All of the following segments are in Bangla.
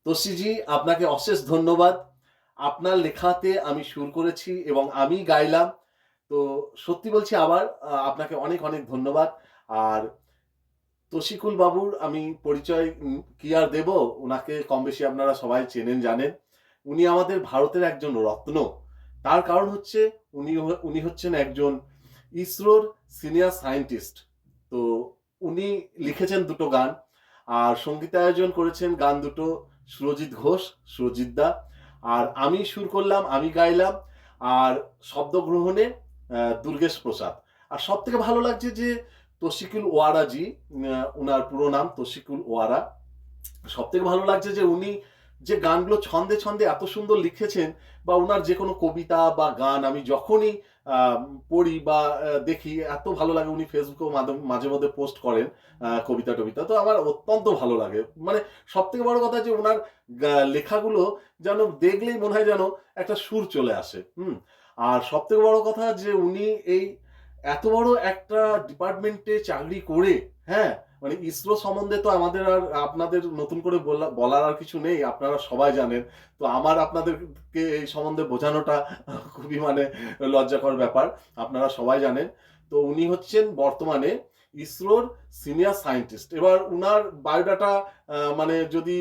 তোষিজি, আপনাকে অশেষ ধন্যবাদ। আপনার লেখাতে আমি সুর করেছি এবং আমি গাইলাম। তো সত্যি বলছি আবার আপনাকে অনেক, অনেক ধন্যবাদ। আর তশিকুল বাবুর আমি পরিচয় কি আর দেব? উনাকে কমবেশি আপনারা সবাই চেনেন জানেন। উনি আমাদের ভারতের একজন রত্ন। তার কারণ হচ্ছে উনি হচ্ছেন একজন ইসরোর সিনিয়র সায়েন্টিস্ট। তো উনি লিখেছেন দুটো গান আর সঙ্গীতায়োজন করেছেন গান দুটো সুরজিৎ ঘোষ, সুরজিৎ দা। আর আমি সুর করলাম, আমি গাইলাম। আর শব্দগ্রহণে দুর্গেশ প্রসাদ। আর সবথেকে ভালো লাগছে যে তশিকুল ওয়ারা জি, উনার পুরো নাম তশিকুল ওয়ারা। সবথেকে ভালো লাগছে যে উনি যে গানগুলো ছন্দে ছন্দে এত সুন্দর লিখেছেন, বা উনার যে কোনো কবিতা বা গান আমি যখনই আহ, পড়ি বা দেখি এত ভালো লাগে। উনি ফেসবুকেও মাঝে মধ্যে পোস্ট করেন কবিতা টবিতা, তো আমার অত্যন্ত ভালো লাগে। মানে সব থেকে বড় কথা যে ওনার লেখাগুলো যেন দেখলেই মনে হয় যেন একটা সুর চলে আসে। আর সব থেকে বড় কথা যে উনি এই এত বড় একটা ডিপার্টমেন্টে চাকরি করে, হ্যাঁ, মানে ইসরো সম্বন্ধে তো আমাদের আর আপনাদের নতুন করে বলার আর কিছু নেই, আপনারা সবাই জানেন। তো আমার আপনাদেরকে এই সম্বন্ধে বোঝানোটা খুবই মানে লজ্জাকর ব্যাপার, আপনারা সবাই জানেন। তো উনি হচ্ছেন বর্তমানে ইসরোর সিনিয়র সায়েন্টিস্ট। এবার উনার বায়োডাটা মানে যদি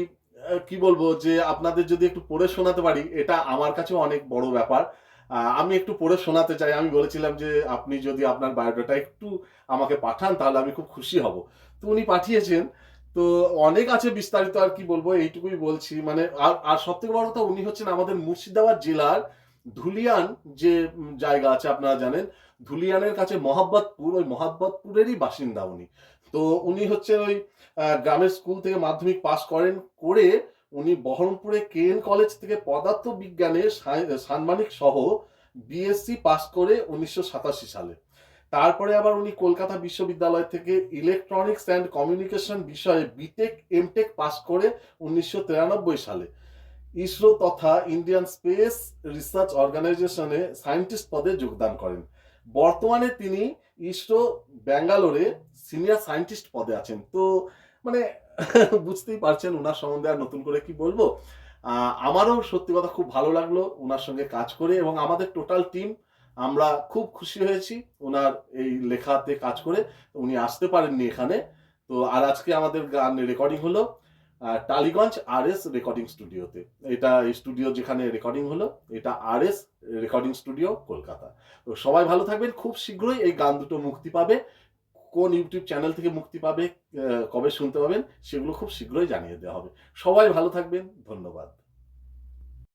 কি বলবো, যে আপনাদের যদি একটু পড়ে শোনাতে পারি, এটা আমার কাছেও অনেক বড় ব্যাপার। আমি একটু পড়ে শোনাতে চাই। আমি বলেছিলাম যে আপনি যদি আপনার বায়োডাটা একটু আমাকে পাঠান তাহলে আমি খুব খুশি হব। তো উনি পাঠিয়েছেন। তো অনেক আছে বিস্তারিত, আর কি বলবো, এইটুকুই বলছি। মানে আর সব থেকে বড় কথা, উনি হচ্ছেন আমাদের মুর্শিদাবাদ জেলার ধুলিয়ান যে জায়গা আছে আপনারা জানেন, ধুলিয়ানের কাছে মহাব্বতপুর, ওই মহাব্বতপুরেরই বাসিন্দা উনি। তো উনি হচ্ছেন ওই গ্রামের স্কুল থেকে মাধ্যমিক পাস করেন, করে উনি বহরমপুরে কেএন কলেজ থেকে পদার্থ বিজ্ঞানে সাম্মানিক সহ বিএসসি পাস করে 1987 সালে। তারপরে আবার উনি কলকাতা বিশ্ববিদ্যালয় থেকে ইলেকট্রনিক্স অ্যান্ড কমিউনিকেশন বিষয়ে বিটেক এমটেক পাস করে 1993 সালে ইসরো তথা ইন্ডিয়ান স্পেস রিসার্চ অর্গানাইজেশনে সায়েন্টিস্ট পদে যোগদান করেন। বর্তমানে তিনি ইসরো ব্যাঙ্গালোরে সিনিয়র সায়েন্টিস্ট পদে আছেন। তো মানে বুঝতেই পারছেন ওনার সম্বন্ধে আর নতুন করে কি বলবো। আমারও সত্যি কথা খুব ভালো লাগলো ওনার সঙ্গে কাজ করে, এবং আমাদের টোটাল টিম আমরা খুব খুশি হয়েছি ওনার এই লেখাতে কাজ করে। উনি আসতে পারেননি এখানে। তো আর আজকে আমাদের গান রেকর্ডিং হলো টালিগঞ্জ আরএস রেকর্ডিং স্টুডিওতে। এটা স্টুডিও যেখানে রেকর্ডিং হলো, এটা আরএস রেকর্ডিং স্টুডিও, কলকাতা। তো সবাই ভালো থাকবেন। খুব শীঘ্রই এই গান দুটো মুক্তি পাবে। কোন ইউটিউব চ্যানেল থেকে মুক্তি পাবে, কবে শুনতে পাবেন, সেগুলো খুব শীঘ্রই জানিয়ে দেওয়া হবে। সবাই ভালো থাকবেন, ধন্যবাদ।